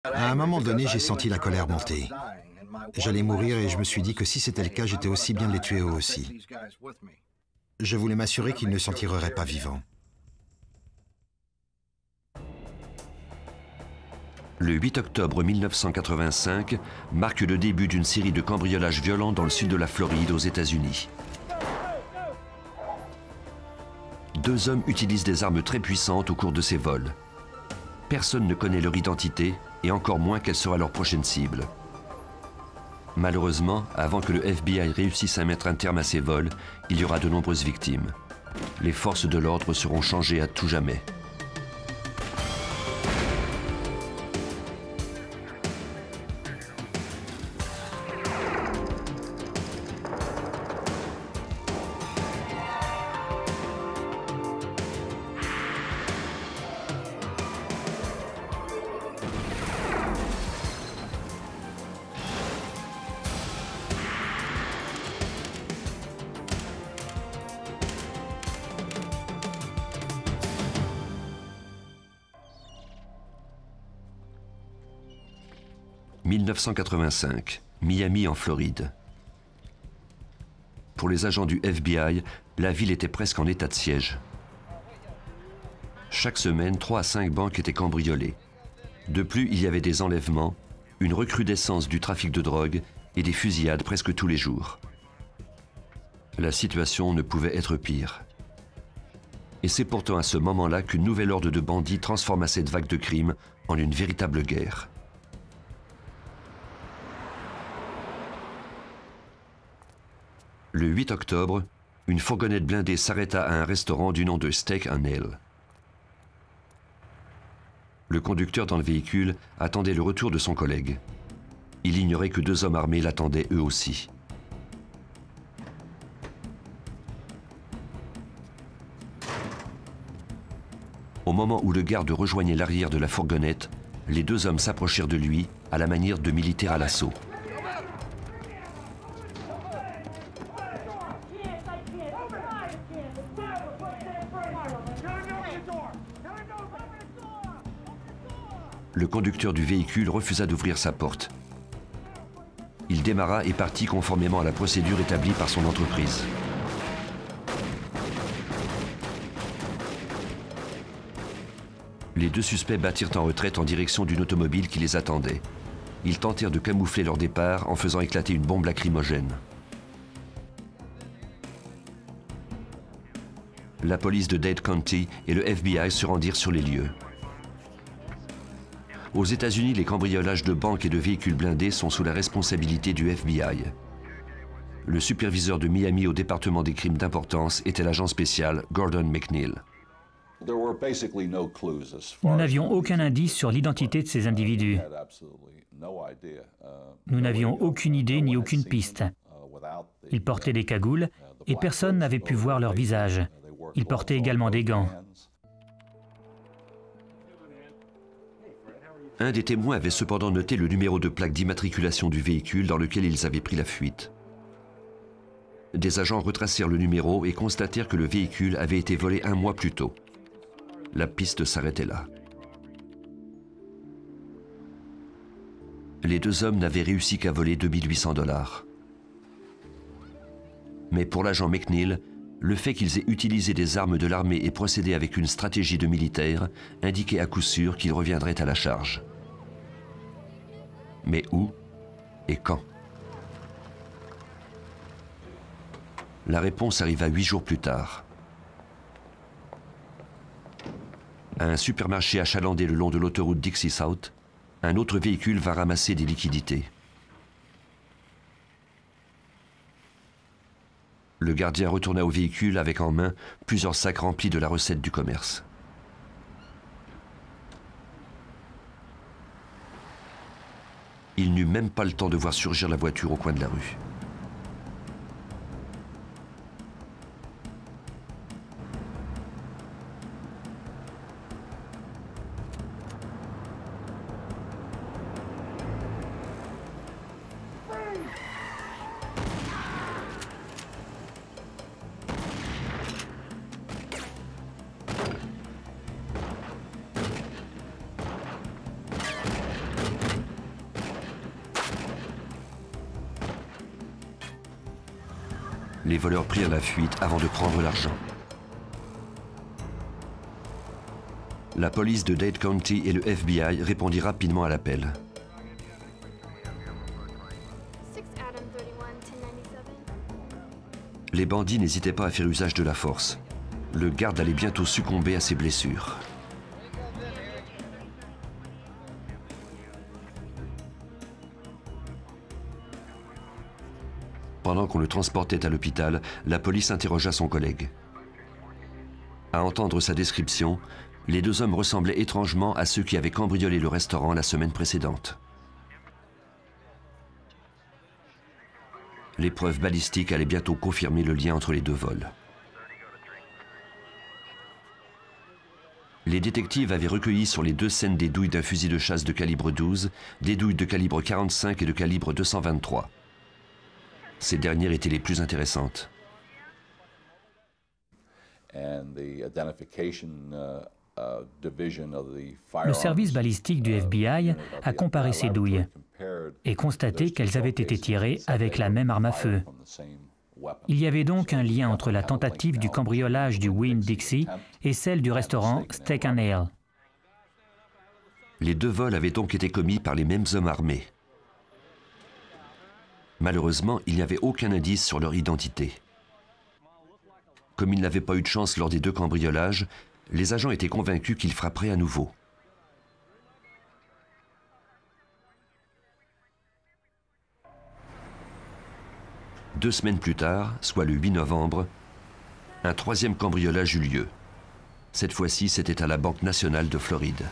À un moment donné, j'ai senti la colère monter. J'allais mourir et je me suis dit que si c'était le cas, j'étais aussi bien de les tuer eux aussi. Je voulais m'assurer qu'ils ne s'en tireraient pas vivants. Le 8 octobre 1985 marque le début d'une série de cambriolages violents dans le sud de la Floride, aux États-Unis. Deux hommes utilisent des armes très puissantes au cours de ces vols. Personne ne connaît leur identité et encore moins quelle sera leur prochaine cible. Malheureusement, avant que le FBI réussisse à mettre un terme à ces vols, il y aura de nombreuses victimes. Les forces de l'ordre seront changées à tout jamais. « 1985, Miami en Floride. Pour les agents du FBI, la ville était presque en état de siège. Chaque semaine, 3 à 5 banques étaient cambriolées. De plus, il y avait des enlèvements, une recrudescence du trafic de drogue et des fusillades presque tous les jours. La situation ne pouvait être pire. Et c'est pourtant à ce moment-là qu'une nouvelle horde de bandits transforma cette vague de crimes en une véritable guerre. Le 8 octobre, une fourgonnette blindée s'arrêta à un restaurant du nom de Steak and Ale. Le conducteur dans le véhicule attendait le retour de son collègue. Il ignorait que 2 hommes armés l'attendaient eux aussi. Au moment où le garde rejoignait l'arrière de la fourgonnette, les 2 hommes s'approchèrent de lui à la manière de militaires à l'assaut. Le conducteur du véhicule refusa d'ouvrir sa porte. Il démarra et partit conformément à la procédure établie par son entreprise. Les 2 suspects battirent en retraite en direction d'une automobile qui les attendait. Ils tentèrent de camoufler leur départ en faisant éclater une bombe lacrymogène. La police de Dade County et le FBI se rendirent sur les lieux. Aux États-Unis, les cambriolages de banques et de véhicules blindés sont sous la responsabilité du FBI. Le superviseur de Miami au département des crimes d'importance était l'agent spécial Gordon McNeil. Nous n'avions aucun indice sur l'identité de ces individus. Nous n'avions aucune idée ni aucune piste. Ils portaient des cagoules et personne n'avait pu voir leur visage. Ils portaient également des gants. Un des témoins avait cependant noté le numéro de plaque d'immatriculation du véhicule dans lequel ils avaient pris la fuite. Des agents retracèrent le numéro et constatèrent que le véhicule avait été volé 1 mois plus tôt. La piste s'arrêtait là. Les 2 hommes n'avaient réussi qu'à voler 2 800 $. Mais pour l'agent McNeil, le fait qu'ils aient utilisé des armes de l'armée et procédé avec une stratégie de militaire indiquait à coup sûr qu'ils reviendraient à la charge. Mais où et quand? La réponse arriva 8 jours plus tard. À un supermarché achalandé le long de l'autoroute Dixie South, un autre véhicule va ramasser des liquidités. Le gardien retourna au véhicule avec en main plusieurs sacs remplis de la recette du commerce. Il n'eut même pas le temps de voir surgir la voiture au coin de la rue. Les voleurs prirent la fuite avant de prendre l'argent. La police de Dade County et le FBI répondirent rapidement à l'appel. Les bandits n'hésitaient pas à faire usage de la force. Le garde allait bientôt succomber à ses blessures. Pendant qu'on le transportait à l'hôpital, la police interrogea son collègue. À entendre sa description, les deux hommes ressemblaient étrangement à ceux qui avaient cambriolé le restaurant la semaine précédente. L'épreuve balistique allait bientôt confirmer le lien entre les deux vols. Les détectives avaient recueilli sur les deux scènes des douilles d'un fusil de chasse de calibre 12, des douilles de calibre 45 et de calibre 223. Ces dernières étaient les plus intéressantes. Le service balistique du FBI a comparé ces douilles et constaté qu'elles avaient été tirées avec la même arme à feu. Il y avait donc un lien entre la tentative du cambriolage du Winn-Dixie et celle du restaurant Steak and Ale. Les deux vols avaient donc été commis par les mêmes hommes armés. Malheureusement, il n'y avait aucun indice sur leur identité. Comme ils n'avaient pas eu de chance lors des deux cambriolages, les agents étaient convaincus qu'ils frapperaient à nouveau. Deux semaines plus tard, soit le 8 novembre, un troisième cambriolage eut lieu. Cette fois-ci, c'était à la Banque nationale de Floride.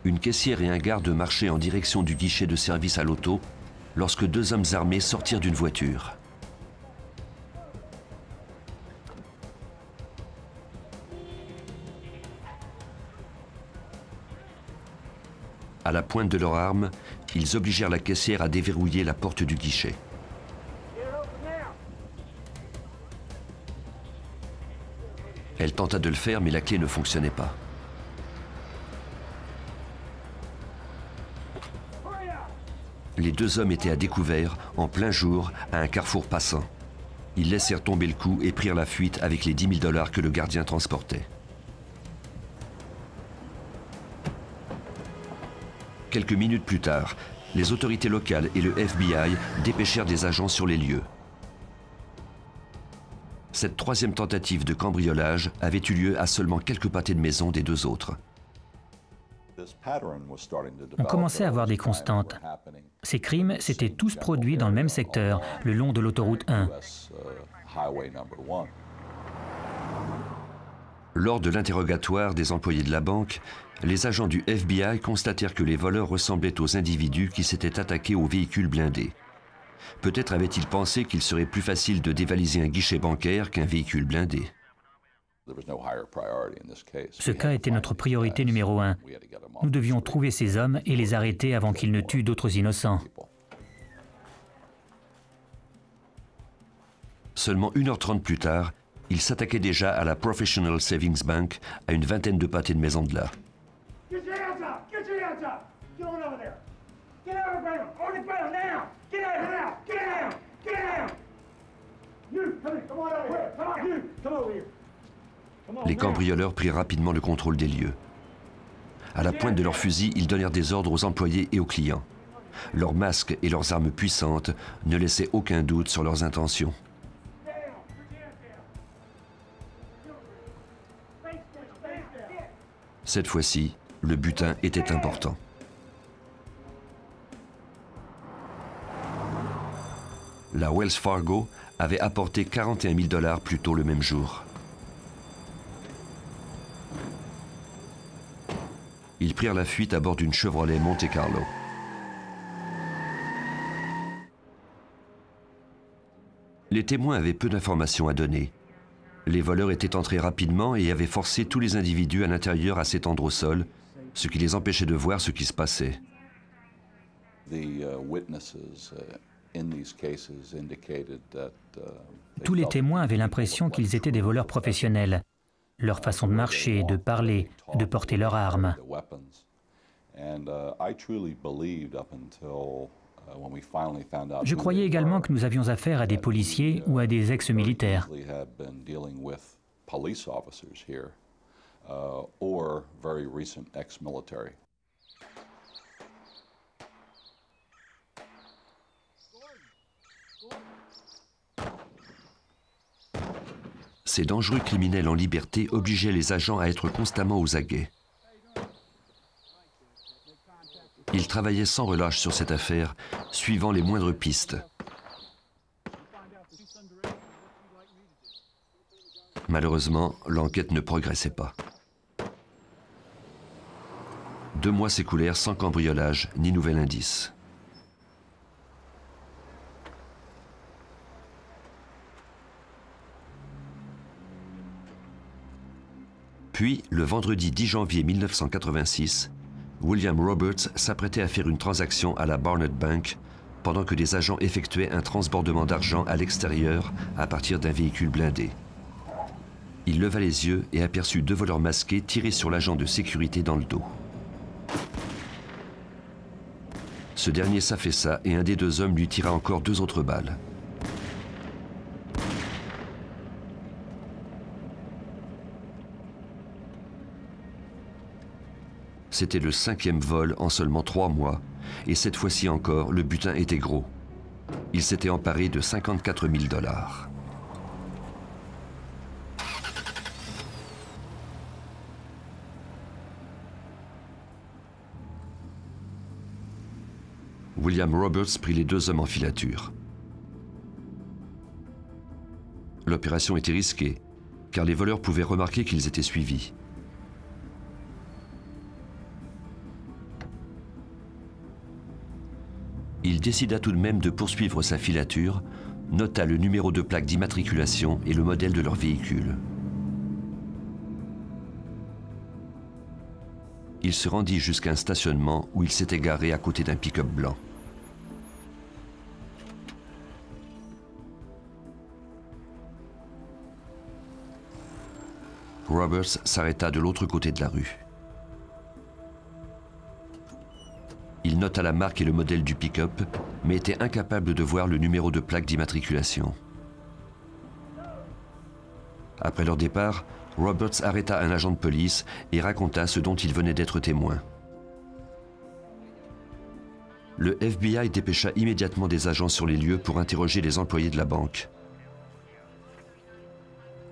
Une caissière et un garde marchaient en direction du guichet de service à l'auto lorsque deux hommes armés sortirent d'une voiture. À la pointe de leur arme, ils obligèrent la caissière à déverrouiller la porte du guichet. Elle tenta de le faire, mais la clé ne fonctionnait pas. Les deux hommes étaient à découvert, en plein jour, à un carrefour passant. Ils laissèrent tomber le coup et prirent la fuite avec les 10 000 $ que le gardien transportait. Quelques minutes plus tard, les autorités locales et le FBI dépêchèrent des agents sur les lieux. Cette troisième tentative de cambriolage avait eu lieu à seulement quelques pâtés de maison des deux autres. On commençait à voir des constantes. Ces crimes s'étaient tous produits dans le même secteur, le long de l'autoroute 1. Lors de l'interrogatoire des employés de la banque, les agents du FBI constatèrent que les voleurs ressemblaient aux individus qui s'étaient attaqués au véhicule blindé. Peut-être avaient-ils pensé qu'il serait plus facile de dévaliser un guichet bancaire qu'un véhicule blindé. Ce cas était notre priorité numéro 1. Nous devions trouver ces hommes et les arrêter avant qu'ils ne tuent d'autres innocents. Seulement 1h30 plus tard, ils s'attaquaient déjà à la Professional Savings Bank, à une vingtaine de pâtés de maison de là. Les cambrioleurs prirent rapidement le contrôle des lieux. À la pointe de leurs fusils, ils donnèrent des ordres aux employés et aux clients. Leurs masques et leurs armes puissantes ne laissaient aucun doute sur leurs intentions. Cette fois-ci, le butin était important. La Wells Fargo avait apporté 41 000 $ plus tôt le même jour. Ils prirent la fuite à bord d'une Chevrolet Monte Carlo. Les témoins avaient peu d'informations à donner. Les voleurs étaient entrés rapidement et avaient forcé tous les individus à l'intérieur à s'étendre au sol, ce qui les empêchait de voir ce qui se passait. Tous les témoins avaient l'impression qu'ils étaient des voleurs professionnels. Leur façon de marcher, de parler, de porter leurs armes. Je croyais également que nous avions affaire à des policiers ou à des ex-militaires. Ces dangereux criminels en liberté obligeaient les agents à être constamment aux aguets. Ils travaillaient sans relâche sur cette affaire, suivant les moindres pistes. Malheureusement, l'enquête ne progressait pas. 2 mois s'écoulèrent sans cambriolage ni nouvel indice. Puis, le vendredi 10 janvier 1986, William Roberts s'apprêtait à faire une transaction à la Barnett Bank pendant que des agents effectuaient un transbordement d'argent à l'extérieur à partir d'un véhicule blindé. Il leva les yeux et aperçut 2 voleurs masqués tirer sur l'agent de sécurité dans le dos. Ce dernier s'affaissa et un des 2 hommes lui tira encore 2 autres balles. C'était le 5e vol en seulement 3 mois, et cette fois-ci encore, le butin était gros. Il s'était emparé de 54 000 $. William Roberts prit les 2 hommes en filature. L'opération était risquée, car les voleurs pouvaient remarquer qu'ils étaient suivis. Il décida tout de même de poursuivre sa filature, nota le numéro de plaque d'immatriculation et le modèle de leur véhicule. Il se rendit jusqu'à un stationnement où il s'était garé à côté d'un pick-up blanc. Roberts s'arrêta de l'autre côté de la rue. Il nota la marque et le modèle du pick-up, mais était incapable de voir le numéro de plaque d'immatriculation. Après leur départ, Roberts arrêta un agent de police et raconta ce dont il venait d'être témoin. Le FBI dépêcha immédiatement des agents sur les lieux pour interroger les employés de la banque.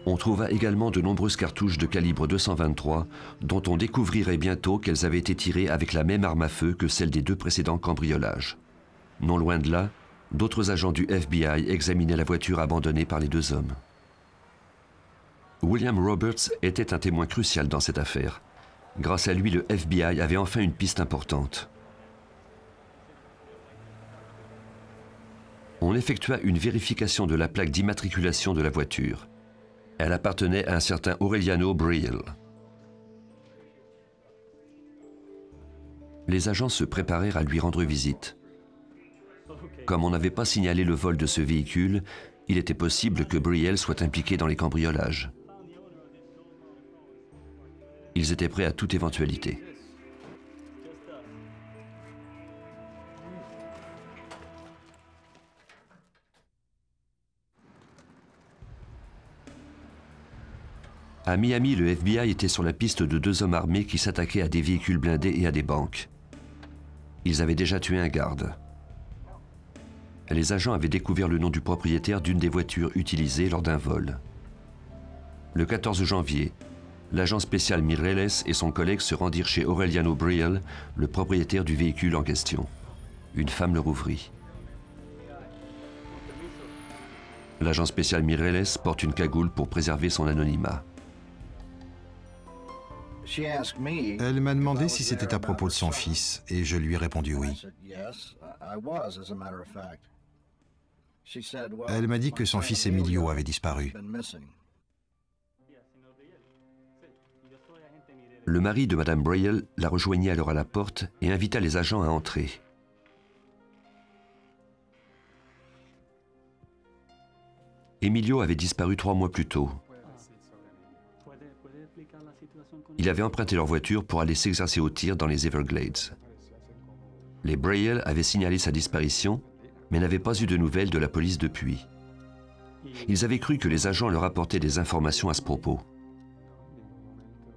On trouva également de nombreuses cartouches de calibre 223 dont on découvrirait bientôt qu'elles avaient été tirées avec la même arme à feu que celle des 2 précédents cambriolages. Non loin de là, d'autres agents du FBI examinaient la voiture abandonnée par les 2 hommes. William Roberts était un témoin crucial dans cette affaire. Grâce à lui, le FBI avait enfin une piste importante. On effectua une vérification de la plaque d'immatriculation de la voiture. Elle appartenait à un certain Aureliano Briel. Les agents se préparèrent à lui rendre visite. Comme on n'avait pas signalé le vol de ce véhicule, il était possible que Briel soit impliqué dans les cambriolages. Ils étaient prêts à toute éventualité. À Miami, le FBI était sur la piste de 2 hommes armés qui s'attaquaient à des véhicules blindés et à des banques. Ils avaient déjà tué un garde. Les agents avaient découvert le nom du propriétaire d'une des voitures utilisées lors d'un vol. Le 14 janvier, l'agent spécial Mireles et son collègue se rendirent chez Aureliano Briel, le propriétaire du véhicule en question. Une femme leur ouvrit. L'agent spécial Mireles porte une cagoule pour préserver son anonymat. Elle m'a demandé si c'était à propos de son fils, et je lui ai répondu oui. Elle m'a dit que son fils Emilio avait disparu. Le mari de Madame Briel la rejoignit alors à la porte et invita les agents à entrer. Emilio avait disparu 3 mois plus tôt. Il avait emprunté leur voiture pour aller s'exercer au tir dans les Everglades. Les Braille avaient signalé sa disparition, mais n'avaient pas eu de nouvelles de la police depuis. Ils avaient cru que les agents leur apportaient des informations à ce propos.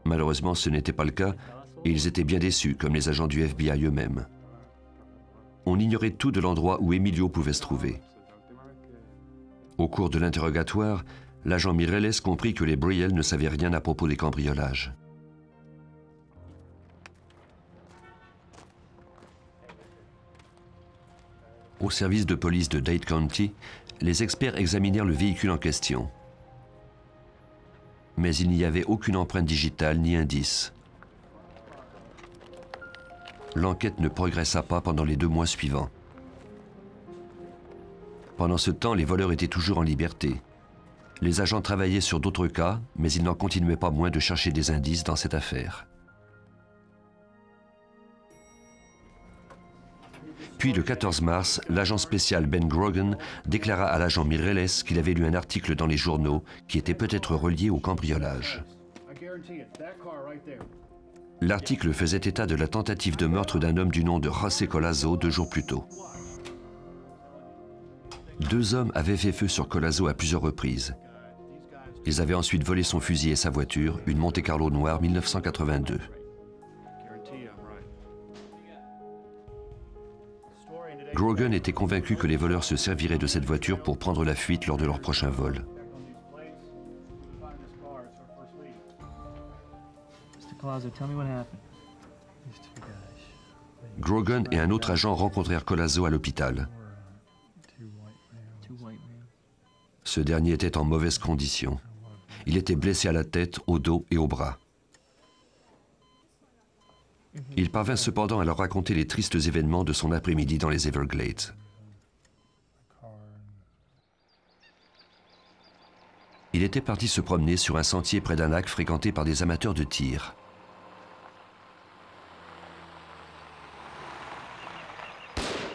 Malheureusement, ce n'était pas le cas, et ils étaient bien déçus, comme les agents du FBI eux-mêmes. On ignorait tout de l'endroit où Emilio pouvait se trouver. Au cours de l'interrogatoire, l'agent Mireles comprit que les Braille ne savaient rien à propos des cambriolages. Au service de police de Dade County, les experts examinèrent le véhicule en question. Mais il n'y avait aucune empreinte digitale ni indice. L'enquête ne progressa pas pendant les 2 mois suivants. Pendant ce temps, les voleurs étaient toujours en liberté. Les agents travaillaient sur d'autres cas, mais ils n'en continuaient pas moins de chercher des indices dans cette affaire. Puis, le 14 mars, l'agent spécial Ben Grogan déclara à l'agent Mireles qu'il avait lu un article dans les journaux qui était peut-être relié au cambriolage. L'article faisait état de la tentative de meurtre d'un homme du nom de José Collazo 2 jours plus tôt. 2 hommes avaient fait feu sur Collazo à plusieurs reprises. Ils avaient ensuite volé son fusil et sa voiture, une Monte Carlo noire 1982. Grogan était convaincu que les voleurs se serviraient de cette voiture pour prendre la fuite lors de leur prochain vol. Grogan et un autre agent rencontrèrent Collazo à l'hôpital. Ce dernier était en mauvaise condition. Il était blessé à la tête, au dos et au bras. Il parvint cependant à leur raconter les tristes événements de son après-midi dans les Everglades. Il était parti se promener sur un sentier près d'un lac fréquenté par des amateurs de tir.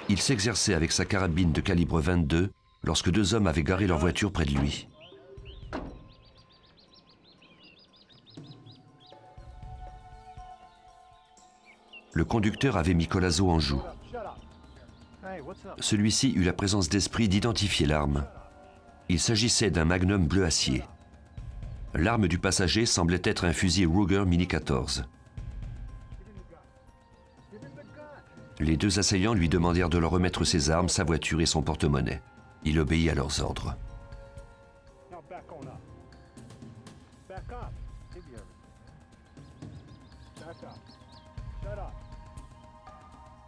Il s'exerçait avec sa carabine de calibre 22 lorsque 2 hommes avaient garé leur voiture près de lui. Le conducteur avait mis Collazo en joue. Celui-ci eut la présence d'esprit d'identifier l'arme. Il s'agissait d'un magnum bleu acier. L'arme du passager semblait être un fusil Ruger Mini 14. Les 2 assaillants lui demandèrent de leur remettre ses armes, sa voiture et son porte-monnaie. Il obéit à leurs ordres.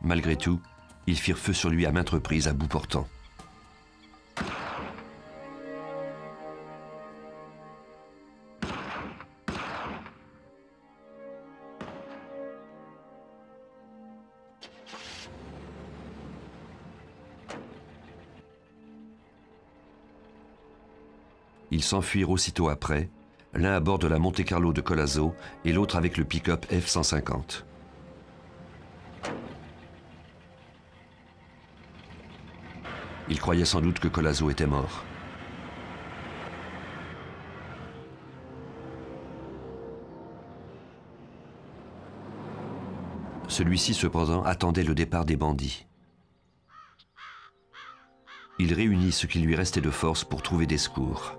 Malgré tout, ils firent feu sur lui à maintes reprises à bout portant. Ils s'enfuirent aussitôt après, l'un à bord de la Monte Carlo de Collazo et l'autre avec le pick-up F-150. Ils croyaient sans doute que Collazo était mort. Celui-ci, cependant, attendait le départ des bandits. Il réunit ce qui lui restait de force pour trouver des secours.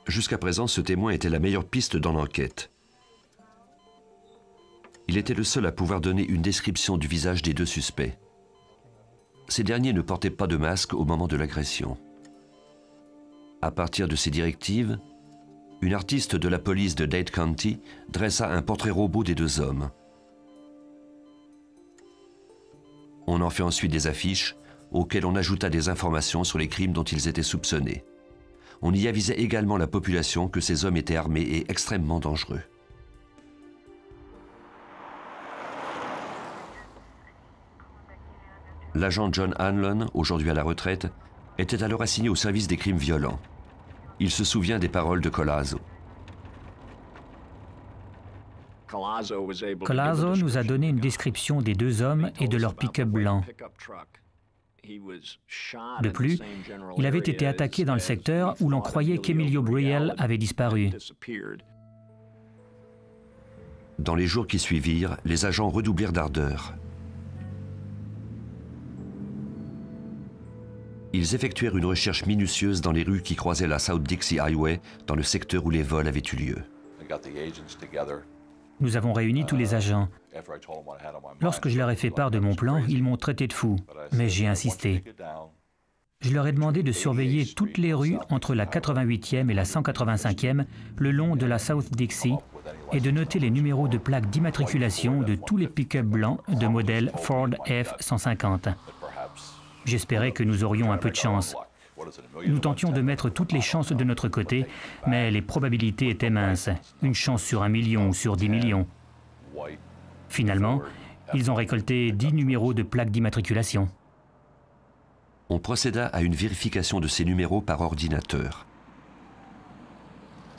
Jusqu'à présent, ce témoin était la meilleure piste dans l'enquête. Il était le seul à pouvoir donner une description du visage des 2 suspects. Ces derniers ne portaient pas de masque au moment de l'agression. À partir de ces directives, une artiste de la police de Dade County dressa un portrait robot des 2 hommes. On en fit ensuite des affiches auxquelles on ajouta des informations sur les crimes dont ils étaient soupçonnés. On y avisait également la population que ces hommes étaient armés et extrêmement dangereux. L'agent John Hanlon, aujourd'hui à la retraite, était alors assigné au service des crimes violents. Il se souvient des paroles de Collazo. Collazo nous a donné une description des 2 hommes et de leur pick-up blanc. De plus, il avait été attaqué dans le secteur où l'on croyait qu'Emilio Braille avait disparu. Dans les jours qui suivirent, les agents redoublèrent d'ardeur. Ils effectuèrent une recherche minutieuse dans les rues qui croisaient la South Dixie Highway, dans le secteur où les vols avaient eu lieu. Nous avons réuni tous les agents. Lorsque je leur ai fait part de mon plan, ils m'ont traité de fou, mais j'ai insisté. Je leur ai demandé de surveiller toutes les rues entre la 88e et la 185e le long de la South Dixie et de noter les numéros de plaques d'immatriculation de tous les pick-up blancs de modèle Ford F-150. J'espérais que nous aurions un peu de chance. Nous tentions de mettre toutes les chances de notre côté, mais les probabilités étaient minces. Une chance sur 1 million ou sur 10 millions. Finalement, ils ont récolté 10 numéros de plaques d'immatriculation. On procéda à une vérification de ces numéros par ordinateur.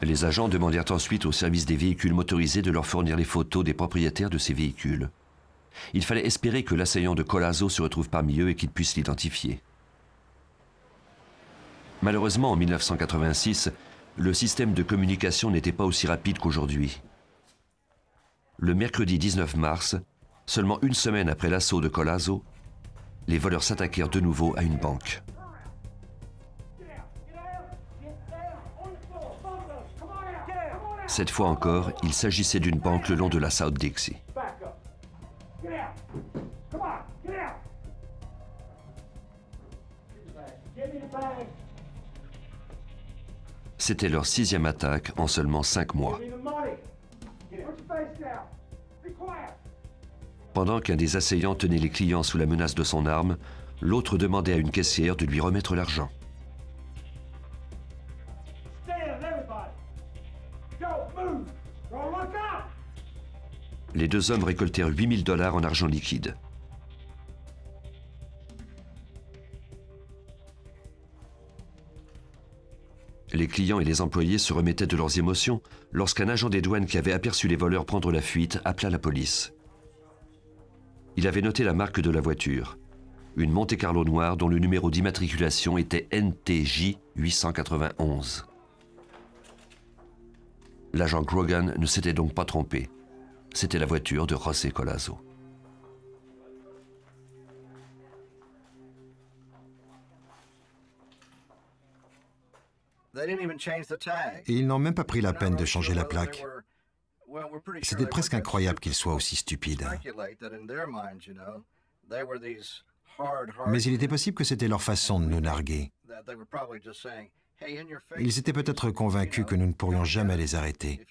Les agents demandèrent ensuite au service des véhicules motorisés de leur fournir les photos des propriétaires de ces véhicules. Il fallait espérer que l'assaillant de Collazo se retrouve parmi eux et qu'ils puissent l'identifier. Malheureusement, en 1986, le système de communication n'était pas aussi rapide qu'aujourd'hui. Le mercredi 19 mars, seulement une semaine après l'assaut de Collazo, les voleurs s'attaquèrent de nouveau à une banque. Cette fois encore, il s'agissait d'une banque le long de la South Dixie. C'était leur 6e attaque en seulement 5 mois. Pendant qu'un des assaillants tenait les clients sous la menace de son arme, l'autre demandait à une caissière de lui remettre l'argent. Les deux hommes récoltèrent 8 000 $ en argent liquide. Les clients et les employés se remettaient de leurs émotions lorsqu'un agent des douanes qui avait aperçu les voleurs prendre la fuite appela la police. Il avait noté la marque de la voiture, une Monte Carlo noire dont le numéro d'immatriculation était NTJ 891. L'agent Grogan ne s'était donc pas trompé. C'était la voiture de José Collazo. Et ils n'ont même pas pris la peine de changer la plaque. C'était presque incroyable qu'ils soient aussi stupides. Mais il était possible que c'était leur façon de nous narguer. Ils étaient peut-être convaincus que nous ne pourrions jamais les arrêter.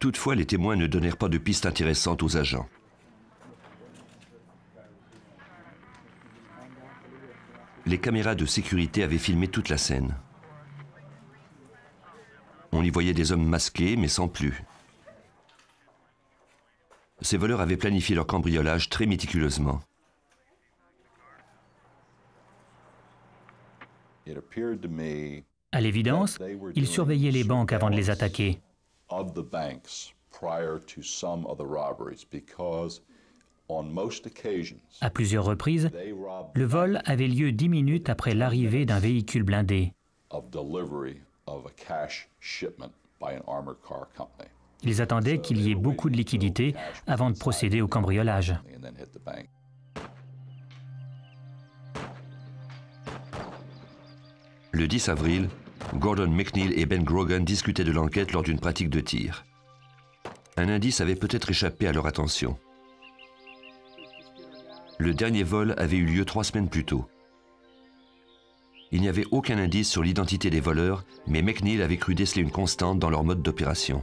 Toutefois, les témoins ne donnèrent pas de pistes intéressantes aux agents. Les caméras de sécurité avaient filmé toute la scène. On y voyait des hommes masqués, mais sans plus. Ces voleurs avaient planifié leur cambriolage très méticuleusement. À l'évidence, ils surveillaient les banques avant de les attaquer. À plusieurs reprises, le vol avait lieu 10 minutes après l'arrivée d'un véhicule blindé. Ils attendaient qu'il y ait beaucoup de liquidités avant de procéder au cambriolage. Le 10 avril, Gordon McNeil et Ben Grogan discutaient de l'enquête lors d'une pratique de tir. Un indice avait peut-être échappé à leur attention. Le dernier vol avait eu lieu 3 semaines plus tôt. Il n'y avait aucun indice sur l'identité des voleurs, mais McNeil avait cru déceler une constante dans leur mode d'opération.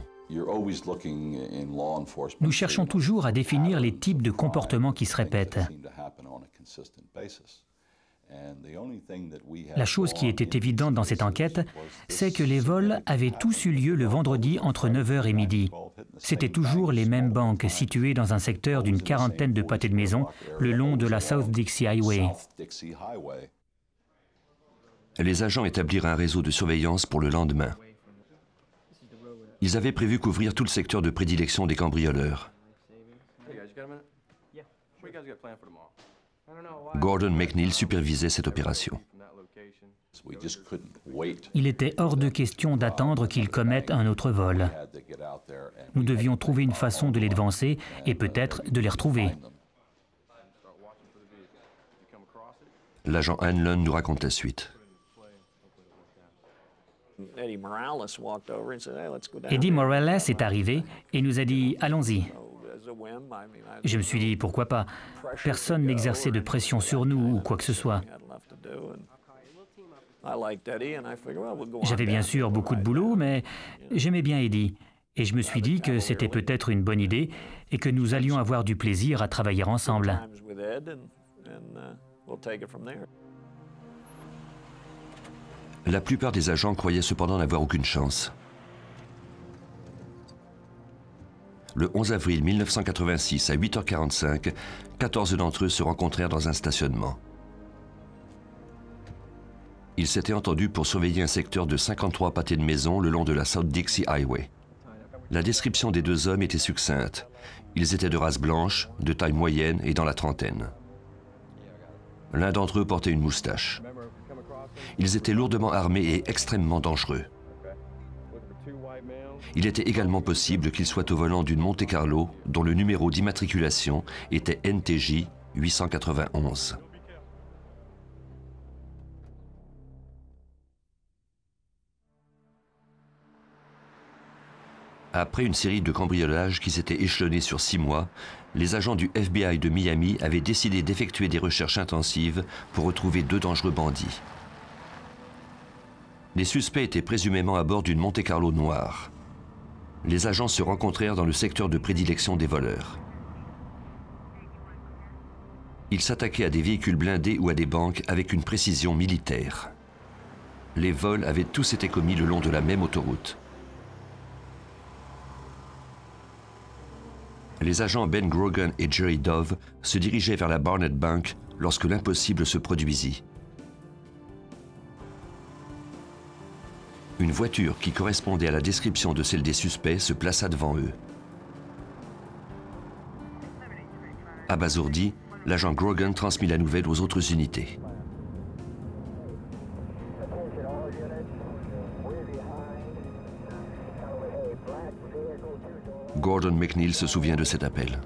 Nous cherchons toujours à définir les types de comportements qui se répètent. La chose qui était évidente dans cette enquête, c'est que les vols avaient tous eu lieu le vendredi entre 9h et midi. C'étaient toujours les mêmes banques situées dans un secteur d'une quarantaine de pâtés de maisons le long de la South Dixie Highway. Les agents établirent un réseau de surveillance pour le lendemain. Ils avaient prévu couvrir tout le secteur de prédilection des cambrioleurs. Gordon McNeil supervisait cette opération. Il était hors de question d'attendre qu'ils commettent un autre vol. Nous devions trouver une façon de les devancer et peut-être de les retrouver. L'agent Hanlon nous raconte la suite. Eddie Morales est arrivé et nous a dit « Allons-y ». Je me suis dit « Pourquoi pas ?» Personne n'exerçait de pression sur nous ou quoi que ce soit. J'avais bien sûr beaucoup de boulot, mais j'aimais bien Eddie. Et je me suis dit que c'était peut-être une bonne idée et que nous allions avoir du plaisir à travailler ensemble. La plupart des agents croyaient cependant n'avoir aucune chance. Le 11 avril 1986, à 8h45, 14 d'entre eux se rencontrèrent dans un stationnement. Ils s'étaient entendus pour surveiller un secteur de 53 pâtés de maisons le long de la South Dixie Highway. La description des deux hommes était succincte. Ils étaient de race blanche, de taille moyenne et dans la trentaine. L'un d'entre eux portait une moustache. Ils étaient lourdement armés et extrêmement dangereux. Il était également possible qu'ils soient au volant d'une Monte-Carlo dont le numéro d'immatriculation était NTJ 891. Après une série de cambriolages qui s'étaient échelonnés sur 6 mois, les agents du FBI de Miami avaient décidé d'effectuer des recherches intensives pour retrouver 2 dangereux bandits. Les suspects étaient présumément à bord d'une Monte-Carlo noire. Les agents se rencontrèrent dans le secteur de prédilection des voleurs. Ils s'attaquaient à des véhicules blindés ou à des banques avec une précision militaire. Les vols avaient tous été commis le long de la même autoroute. Les agents Ben Grogan et Jerry Dove se dirigeaient vers la Barnett Bank lorsque l'impossible se produisit. Une voiture qui correspondait à la description de celle des suspects se plaça devant eux. Abasourdi, l'agent Grogan transmit la nouvelle aux autres unités. Gordon McNeil se souvient de cet appel.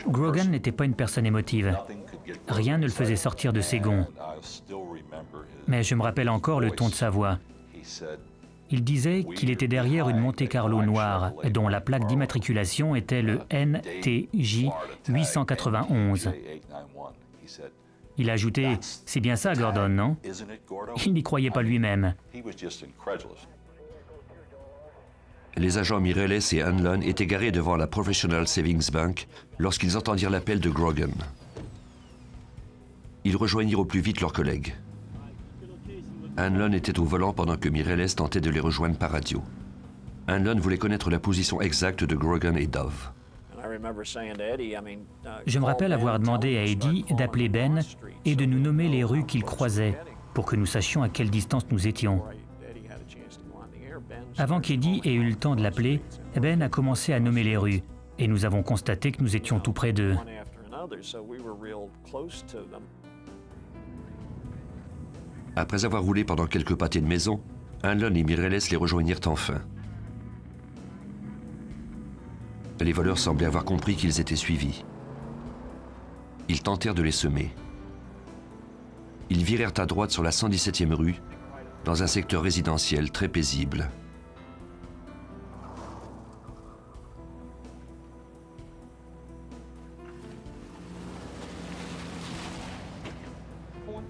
Grogan n'était pas une personne émotive. Rien ne le faisait sortir de ses gonds. Mais je me rappelle encore le ton de sa voix. Il disait qu'il était derrière une Monte-Carlo noire dont la plaque d'immatriculation était le NTJ 891. Il a ajouté « C'est bien ça, Gordon, non ?» Il n'y croyait pas lui-même. Les agents Mireles et Hanlon étaient garés devant la Professional Savings Bank lorsqu'ils entendirent l'appel de Grogan. Ils rejoignirent au plus vite leurs collègues. Hanlon était au volant pendant que Mireles tentait de les rejoindre par radio. Hanlon voulait connaître la position exacte de Grogan et Dove. Je me rappelle avoir demandé à Eddie d'appeler Ben et de nous nommer les rues qu'il croisait pour que nous sachions à quelle distance nous étions. Avant qu'Eddie ait eu le temps de l'appeler, Ben a commencé à nommer les rues et nous avons constaté que nous étions tout près d'eux. Après avoir roulé pendant quelques pâtés de maison, Hanlon et Mireles les rejoignirent enfin. Les voleurs semblaient avoir compris qu'ils étaient suivis. Ils tentèrent de les semer. Ils virèrent à droite sur la 117e rue, dans un secteur résidentiel très paisible.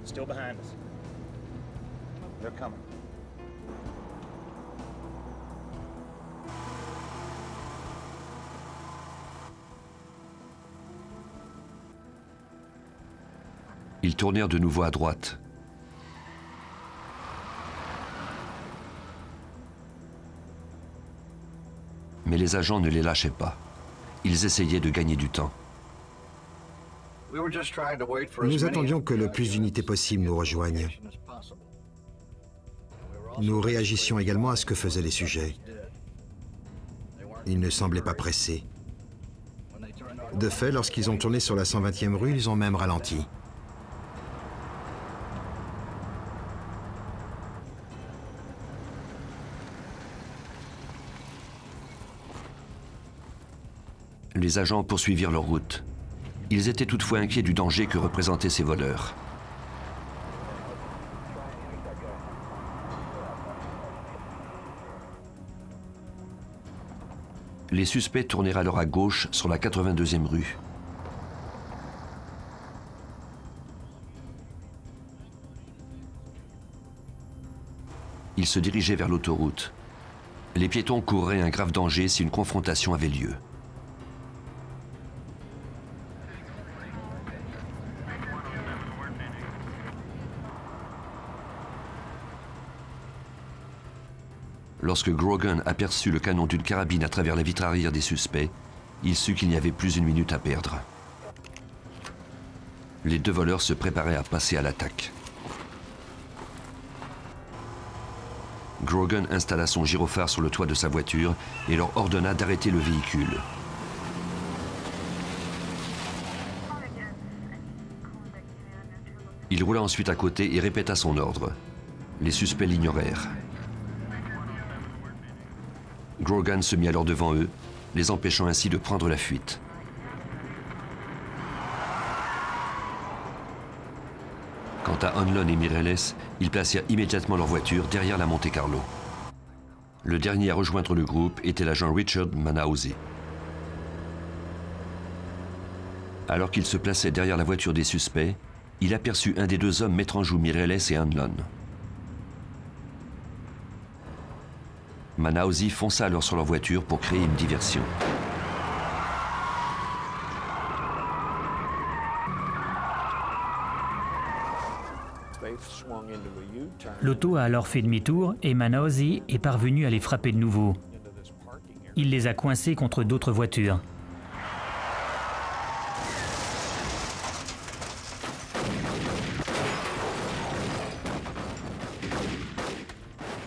Still behind us. They're coming. Ils tournèrent de nouveau à droite. Mais les agents ne les lâchaient pas. Ils essayaient de gagner du temps. Nous attendions que le plus d'unités possible nous rejoignent. Nous réagissions également à ce que faisaient les sujets. Ils ne semblaient pas pressés. De fait, lorsqu'ils ont tourné sur la 120e rue, ils ont même ralenti. Les agents poursuivirent leur route. Ils étaient toutefois inquiets du danger que représentaient ces voleurs. Les suspects tournèrent alors à gauche sur la 82e rue. Ils se dirigeaient vers l'autoroute. Les piétons courraient un grave danger si une confrontation avait lieu. Lorsque Grogan aperçut le canon d'une carabine à travers la vitre arrière des suspects, il sut qu'il n'y avait plus une minute à perdre. Les deux voleurs se préparaient à passer à l'attaque. Grogan installa son gyrophare sur le toit de sa voiture et leur ordonna d'arrêter le véhicule. Il roula ensuite à côté et répéta son ordre. Les suspects l'ignorèrent. Grogan se mit alors devant eux, les empêchant ainsi de prendre la fuite. Quant à Hanlon et Mireles, ils placèrent immédiatement leur voiture derrière la Monte Carlo. Le dernier à rejoindre le groupe était l'agent Richard Manausey. Alors qu'il se plaçait derrière la voiture des suspects, il aperçut un des deux hommes mettre en joue Mireles et Hanlon. Manausey fonça alors sur leur voiture pour créer une diversion. L'auto a alors fait demi-tour et Manausey est parvenu à les frapper de nouveau. Il les a coincés contre d'autres voitures.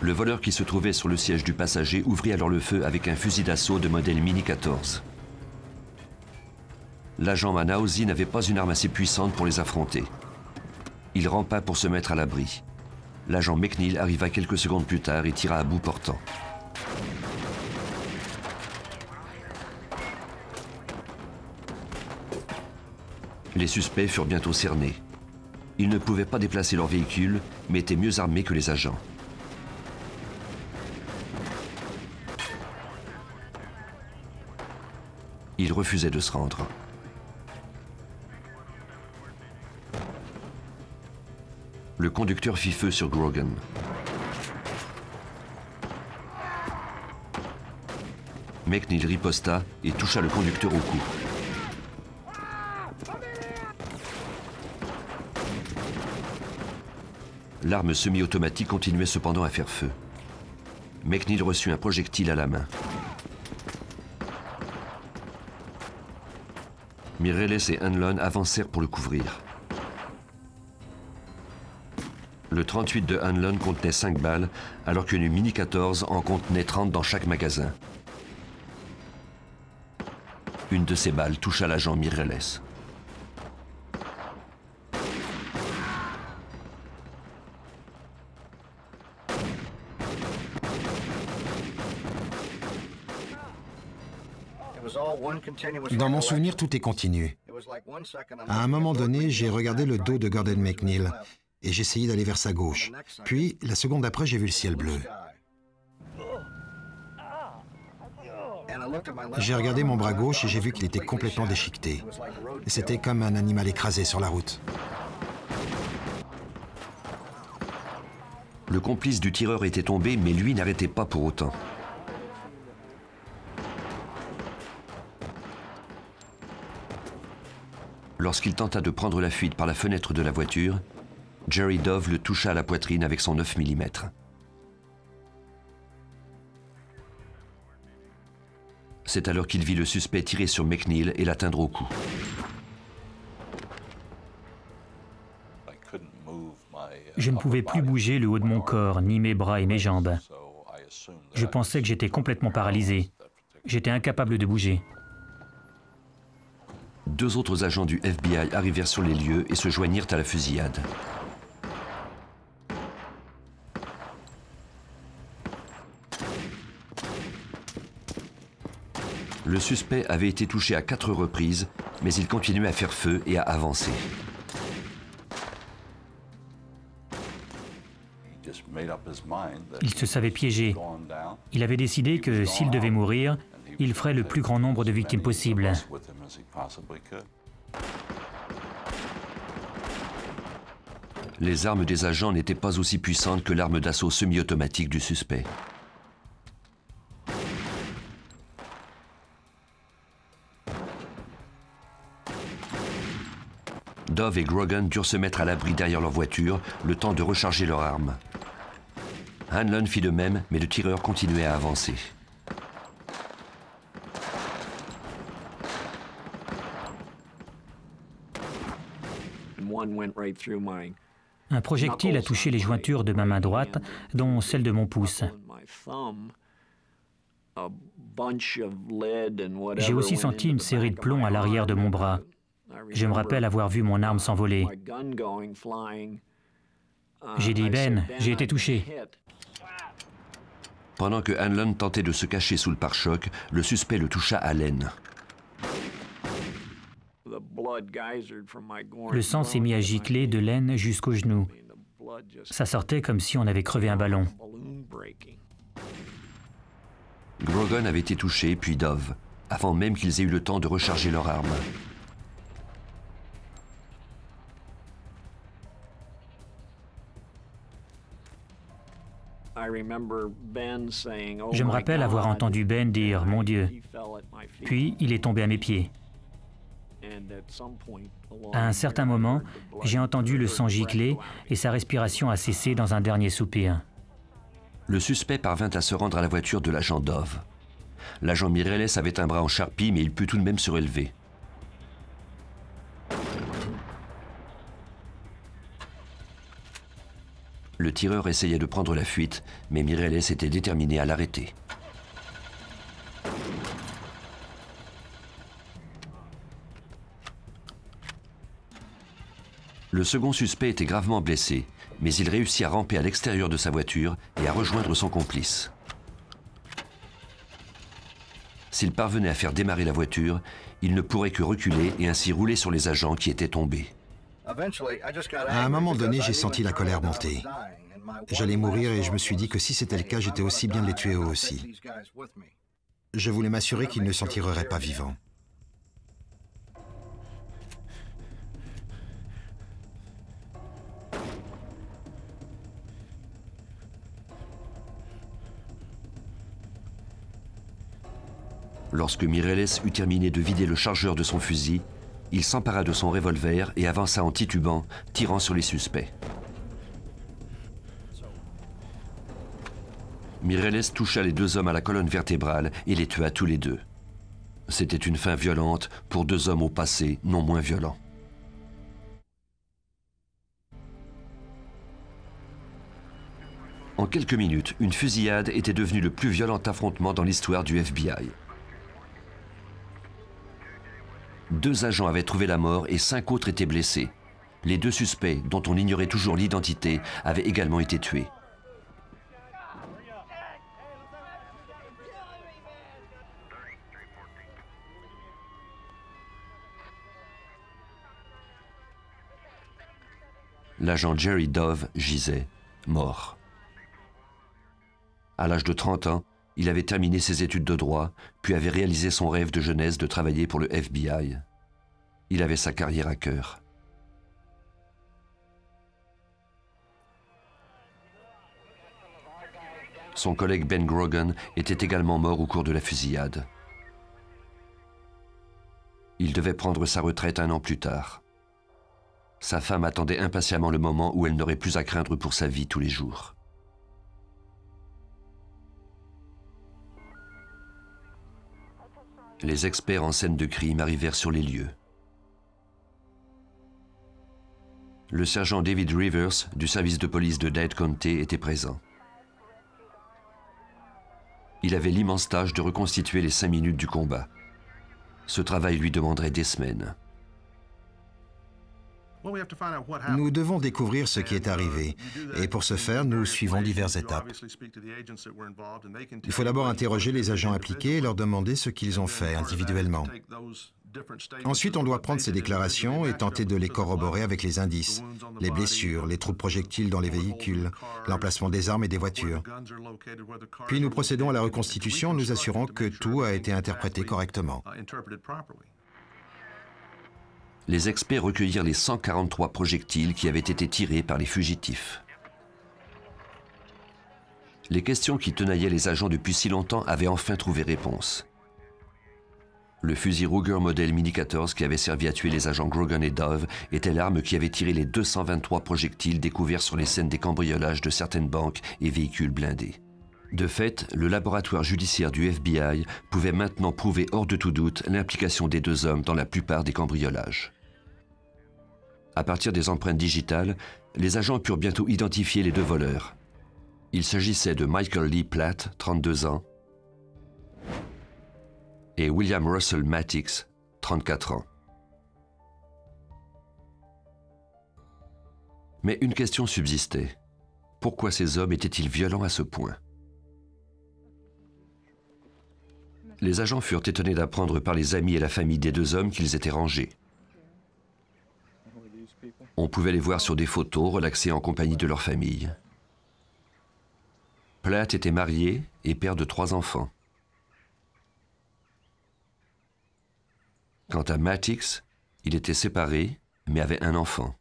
Le voleur qui se trouvait sur le siège du passager ouvrit alors le feu avec un fusil d'assaut de modèle Mini 14. L'agent Manausey n'avait pas une arme assez puissante pour les affronter. Il rampa pour se mettre à l'abri. L'agent McNeil arriva quelques secondes plus tard et tira à bout portant. Les suspects furent bientôt cernés. Ils ne pouvaient pas déplacer leur véhicule, mais étaient mieux armés que les agents. Ils refusaient de se rendre. Le conducteur fit feu sur Grogan. McNeil riposta et toucha le conducteur au cou. L'arme semi-automatique continuait cependant à faire feu. McNeil reçut un projectile à la main. Mireles et Hanlon avancèrent pour le couvrir. Le 38 de Hanlon contenait 5 balles, alors qu'une Mini 14 en contenait 30 dans chaque magasin. Une de ces balles toucha l'agent Mireles. Dans mon souvenir, tout est continu. À un moment donné, j'ai regardé le dos de Gordon McNeil et j'ai essayé d'aller vers sa gauche. Puis, la seconde après, j'ai vu le ciel bleu. J'ai regardé mon bras gauche et j'ai vu qu'il était complètement déchiqueté. C'était comme un animal écrasé sur la route. Le complice du tireur était tombé, mais lui n'arrêtait pas pour autant. Lorsqu'il tenta de prendre la fuite par la fenêtre de la voiture, Jerry Dove le toucha à la poitrine avec son 9 mm. C'est alors qu'il vit le suspect tirer sur McNeil et l'atteindre au cou. Je ne pouvais plus bouger le haut de mon corps, ni mes bras et mes jambes. Je pensais que j'étais complètement paralysé. J'étais incapable de bouger. 2 autres agents du FBI arrivèrent sur les lieux et se joignirent à la fusillade. Le suspect avait été touché à 4 reprises, mais il continuait à faire feu et à avancer. Il se savait piégé. Il avait décidé que s'il devait mourir, il ferait le plus grand nombre de victimes possible. Les armes des agents n'étaient pas aussi puissantes que l'arme d'assaut semi-automatique du suspect. Dove et Grogan durent se mettre à l'abri derrière leur voiture, le temps de recharger leurs armes. Hanlon fit de même, mais le tireur continuait à avancer. Un projectile a touché les jointures de ma main droite, dont celle de mon pouce. J'ai aussi senti une série de plombs à l'arrière de mon bras. Je me rappelle avoir vu mon arme s'envoler. J'ai dit « Ben, j'ai été touché ». Pendant que Hanlon tentait de se cacher sous le pare-choc, le suspect le toucha à l'aine. Le sang s'est mis à gicler de l'aine jusqu'au genou. Ça sortait comme si on avait crevé un ballon. Grogan avait été touché, puis Dove, avant même qu'ils aient eu le temps de recharger leur arme. Je me rappelle avoir entendu Ben dire « Mon Dieu ». Puis il est tombé à mes pieds. À un certain moment, j'ai entendu le sang gicler et sa respiration a cessé dans un dernier soupir. Le suspect parvint à se rendre à la voiture de l'agent Dove. L'agent Mireles avait un bras en charpie, mais il put tout de même se relever. Le tireur essayait de prendre la fuite, mais Mireles était déterminé à l'arrêter. Le second suspect était gravement blessé, mais il réussit à ramper à l'extérieur de sa voiture et à rejoindre son complice. S'il parvenait à faire démarrer la voiture, il ne pourrait que reculer et ainsi rouler sur les agents qui étaient tombés. À un moment donné, j'ai senti la colère monter. J'allais mourir et je me suis dit que si c'était le cas, j'étais aussi bien de les tuer eux aussi. Je voulais m'assurer qu'ils ne s'en tireraient pas vivants. Lorsque Mireles eut terminé de vider le chargeur de son fusil, il s'empara de son revolver et avança en titubant, tirant sur les suspects. Mireles toucha les 2 hommes à la colonne vertébrale et les tua tous les 2. C'était une fin violente pour 2 hommes au passé non moins violents. En quelques minutes, une fusillade était devenue le plus violent affrontement dans l'histoire du FBI. 2 agents avaient trouvé la mort et 5 autres étaient blessés. Les 2 suspects, dont on ignorait toujours l'identité, avaient également été tués. L'agent Jerry Dove gisait, mort. À l'âge de 30 ans, il avait terminé ses études de droit, puis avait réalisé son rêve de jeunesse de travailler pour le FBI. Il avait sa carrière à cœur. Son collègue Ben Grogan était également mort au cours de la fusillade. Il devait prendre sa retraite 1 an plus tard. Sa femme attendait impatiemment le moment où elle n'aurait plus à craindre pour sa vie tous les jours. Les experts en scène de crime arrivèrent sur les lieux. Le sergent David Rivers, du service de police de Dade County, était présent. Il avait l'immense tâche de reconstituer les 5 minutes du combat. Ce travail lui demanderait des semaines. Nous devons découvrir ce qui est arrivé, et pour ce faire, nous suivons diverses étapes. Il faut d'abord interroger les agents impliqués et leur demander ce qu'ils ont fait individuellement. Ensuite, on doit prendre ces déclarations et tenter de les corroborer avec les indices, les blessures, les trous de projectiles dans les véhicules, l'emplacement des armes et des voitures. Puis nous procédons à la reconstitution en nous assurant que tout a été interprété correctement. Les experts recueillirent les 143 projectiles qui avaient été tirés par les fugitifs. Les questions qui tenaillaient les agents depuis si longtemps avaient enfin trouvé réponse. Le fusil Ruger modèle Mini 14 qui avait servi à tuer les agents Grogan et Dove était l'arme qui avait tiré les 223 projectiles découverts sur les scènes des cambriolages de certaines banques et véhicules blindés. De fait, le laboratoire judiciaire du FBI pouvait maintenant prouver hors de tout doute l'implication des deux hommes dans la plupart des cambriolages. À partir des empreintes digitales, les agents purent bientôt identifier les deux voleurs. Il s'agissait de Michael Lee Platt, 32 ans, et William Russell Matix, 34 ans. Mais une question subsistait. Pourquoi ces hommes étaient-ils violents à ce point? Les agents furent étonnés d'apprendre par les amis et la famille des deux hommes qu'ils étaient rangés. On pouvait les voir sur des photos relaxés en compagnie de leur famille. Platt était marié et père de 3 enfants. Quant à Matix, il était séparé, mais avait un enfant.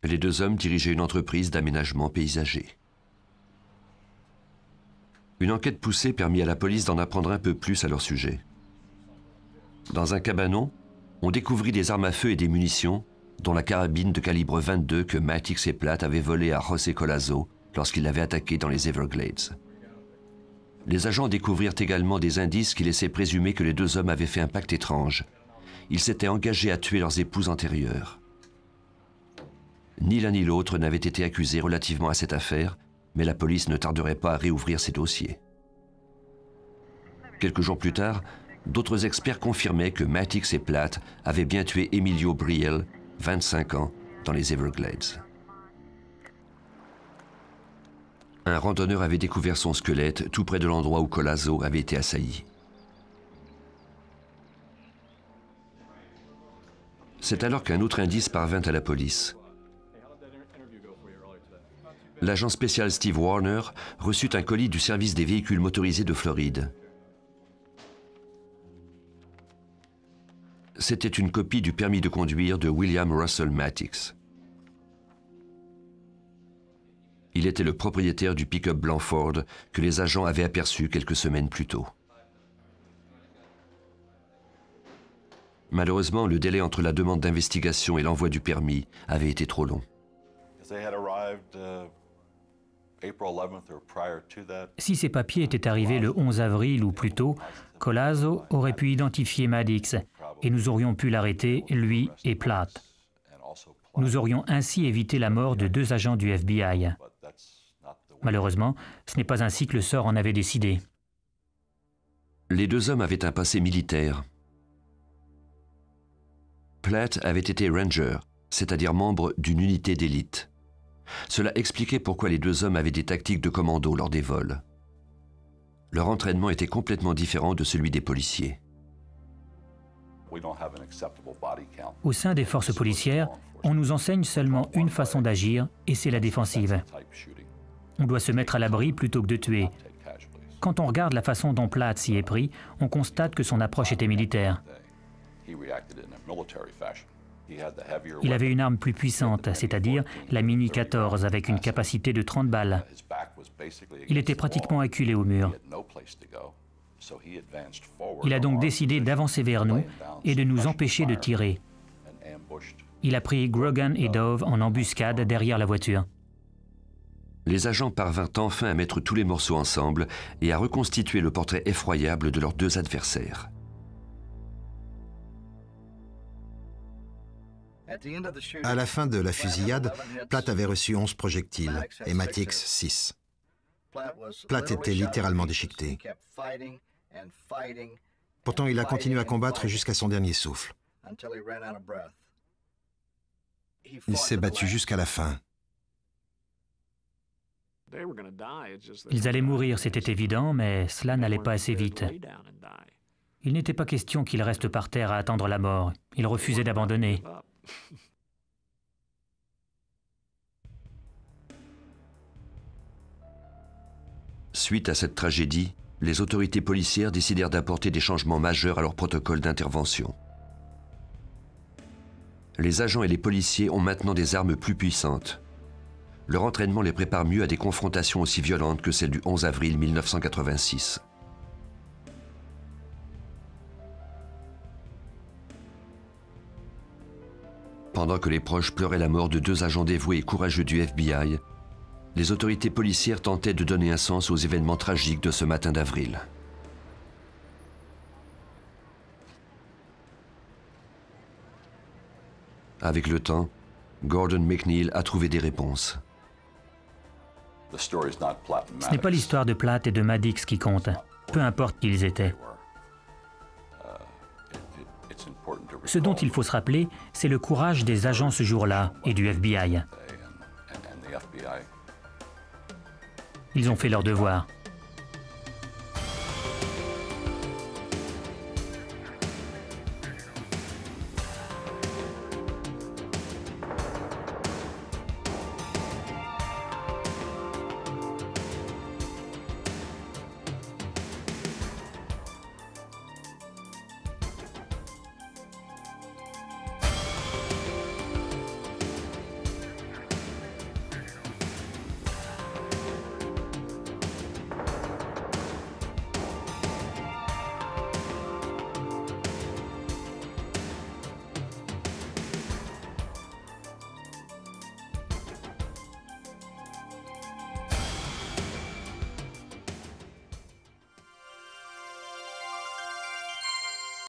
Les deux hommes dirigeaient une entreprise d'aménagement paysager. Une enquête poussée permit à la police d'en apprendre un peu plus à leur sujet. Dans un cabanon, on découvrit des armes à feu et des munitions, dont la carabine de calibre 22 que Matix et Platt avaient volée à José Collazo lorsqu'ils l'avaient attaqué dans les Everglades. Les agents découvrirent également des indices qui laissaient présumer que les deux hommes avaient fait un pacte étrange. Ils s'étaient engagés à tuer leurs épouses antérieures. Ni l'un ni l'autre n'avaient été accusés relativement à cette affaire, mais la police ne tarderait pas à réouvrir ces dossiers. Quelques jours plus tard, d'autres experts confirmaient que Matix et Platt avaient bien tué Emilio Brielle, 25 ans, dans les Everglades. Un randonneur avait découvert son squelette tout près de l'endroit où Collazo avait été assailli. C'est alors qu'un autre indice parvint à la police. L'agent spécial Steve Warner reçut un colis du service des véhicules motorisés de Floride. C'était une copie du permis de conduire de William Russell Matix. Il était le propriétaire du pick-up blanc Ford que les agents avaient aperçu quelques semaines plus tôt. Malheureusement, le délai entre la demande d'investigation et l'envoi du permis avait été trop long. Si ces papiers étaient arrivés le 11 avril ou plus tôt, Collazo aurait pu identifier Matix et nous aurions pu l'arrêter, lui et Platt. Nous aurions ainsi évité la mort de 2 agents du FBI. Malheureusement, ce n'est pas ainsi que le sort en avait décidé. Les deux hommes avaient un passé militaire. Platt avait été ranger, c'est-à-dire membre d'une unité d'élite. Cela expliquait pourquoi les deux hommes avaient des tactiques de commando lors des vols. Leur entraînement était complètement différent de celui des policiers. Au sein des forces policières, on nous enseigne seulement une façon d'agir, et c'est la défensive. On doit se mettre à l'abri plutôt que de tuer. Quand on regarde la façon dont Platt s'y est pris, on constate que son approche était militaire. Il avait une arme plus puissante, c'est-à-dire la Mini 14 avec une capacité de 30 balles. Il était pratiquement acculé au mur. Il a donc décidé d'avancer vers nous et de nous empêcher de tirer. Il a pris Grogan et Dove en embuscade derrière la voiture. Les agents parvinrent enfin à mettre tous les morceaux ensemble et à reconstituer le portrait effroyable de leurs 2 adversaires. À la fin de la fusillade, Platt avait reçu 11 projectiles et Matix 6. Platt était littéralement déchiqueté. Pourtant, il a continué à combattre jusqu'à son dernier souffle. Il s'est battu jusqu'à la fin. Ils allaient mourir, c'était évident, mais cela n'allait pas assez vite. Il n'était pas question qu'ils restent par terre à attendre la mort. Ils refusaient d'abandonner. Suite à cette tragédie, les autorités policières décidèrent d'apporter des changements majeurs à leur protocole d'intervention. Les agents et les policiers ont maintenant des armes plus puissantes. Leur entraînement les prépare mieux à des confrontations aussi violentes que celle du 11 avril 1986. Pendant que les proches pleuraient la mort de 2 agents dévoués et courageux du FBI, les autorités policières tentaient de donner un sens aux événements tragiques de ce matin d'avril. Avec le temps, Gordon McNeil a trouvé des réponses. Ce n'est pas l'histoire de Platt et de Maddox qui compte, peu importe qui ils étaient. Ce dont il faut se rappeler, c'est le courage des agents ce jour-là et du FBI. Ils ont fait leur devoir.